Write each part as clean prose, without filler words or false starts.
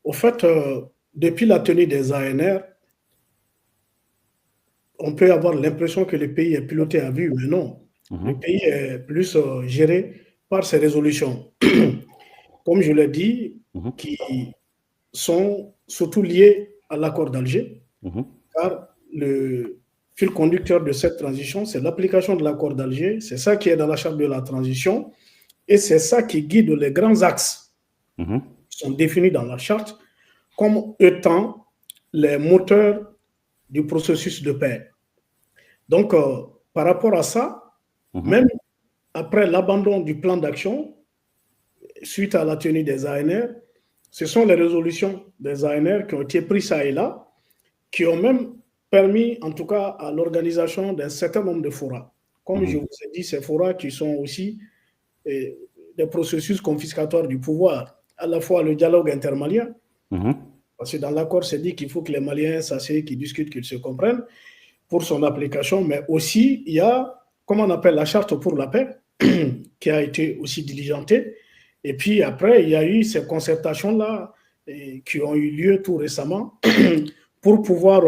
Au fait, depuis la tenue des ANR, on peut avoir l'impression que le pays est piloté à vue, mais non. Le Mhm, pays est plus géré par ses résolutions, comme je l'ai dit, mhm, qui sont surtout liées à l'accord d'Alger, mhm, car le fil conducteur de cette transition, c'est l'application de l'accord d'Alger, c'est ça qui est dans la charte de la transition, et c'est ça qui guide les grands axes mhm, qui sont définis dans la charte comme étant les moteurs du processus de paix. Donc, par rapport à ça, mhm, même après l'abandon du plan d'action, suite à la tenue des ANR, ce sont les résolutions des ANR qui ont été prises ça et là, qui ont même permis, en tout cas, à l'organisation d'un certain nombre de forats. Comme je mhm, vous ai dit, ces forats qui sont aussi eh, des processus confiscatoires du pouvoir, à la fois le dialogue intermalien, mhm, parce que dans l'accord, c'est dit qu'il faut que les Maliens s'asseyent, qu'ils discutent, qu'ils se comprennent pour son application, mais aussi il y a, comme on appelle la charte pour la paix, qui a été aussi diligentée. Et puis après, il y a eu ces concertations-là qui ont eu lieu tout récemment pour pouvoir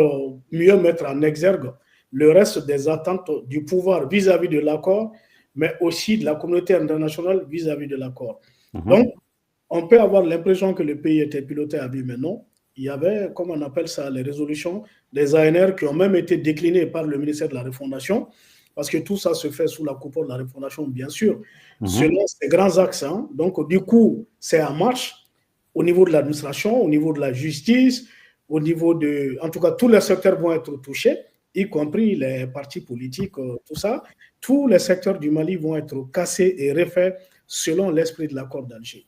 mieux mettre en exergue le reste des attentes du pouvoir vis-à-vis de l'accord, mais aussi de la communauté internationale vis-à-vis de l'accord. Donc, mhm, on peut avoir l'impression que le pays était piloté à vue, mais non. Il y avait, comme on appelle ça, les résolutions des ANR qui ont même été déclinées par le ministère de la Refondation, parce que tout ça se fait sous la coupole de la Refondation, bien sûr, mhm, selon ces grands axes. Hein. Donc, du coup, c'est en marche au niveau de l'administration, au niveau de la justice, au niveau de... En tout cas, tous les secteurs vont être touchés, y compris les partis politiques, tout ça. Tous les secteurs du Mali vont être cassés et refaits selon l'esprit de l'accord d'Alger.